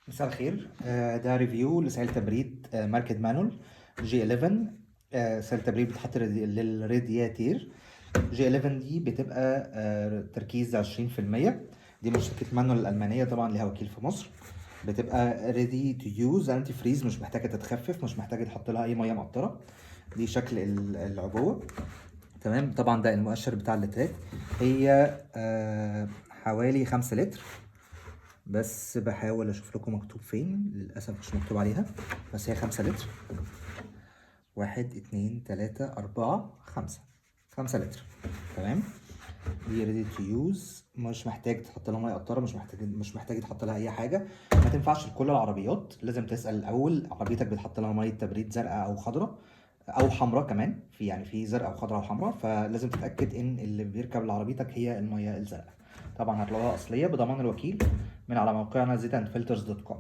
مساء الخير. ده ريفيو لسائل تبريد ماركة مانول جي 11. سائل تبريد بتحط للرادياتير. جي 11 دي بتبقى تركيز 20%. دي من شركة مانول الألمانية، طبعا ليها وكيل في مصر. بتبقى ريدي تو يوز، انتي فريز، مش محتاجة تتخفف، مش محتاجة تحط لها أي مية مقطرة. دي شكل العبوة. تمام. طبعا ده المؤشر بتاع اللترات. هي حوالي 5 لتر. بس بحاول اشوف لكم مكتوب فين، للاسف مش مكتوب عليها، بس هي 5 لتر. 1 2 3 4 5. 5 لتر. تمام. دي ريدي تو يوز، مش محتاج تحط لها ميه قطره، مش محتاج تحط لها اي حاجه. ما تنفعش لكل العربيات، لازم تسال الاول عربيتك بتحط لها ميه تبريد زرقاء او خضراء او حمراء كمان. في زرقاء وخضراء وحمراء، فلازم تتاكد ان اللي بيركب لعربيتك هي الميه الزرقاء. طبعا هتلاقوها اصليه بضمان الوكيل من على موقعنا zeelandfilters.com.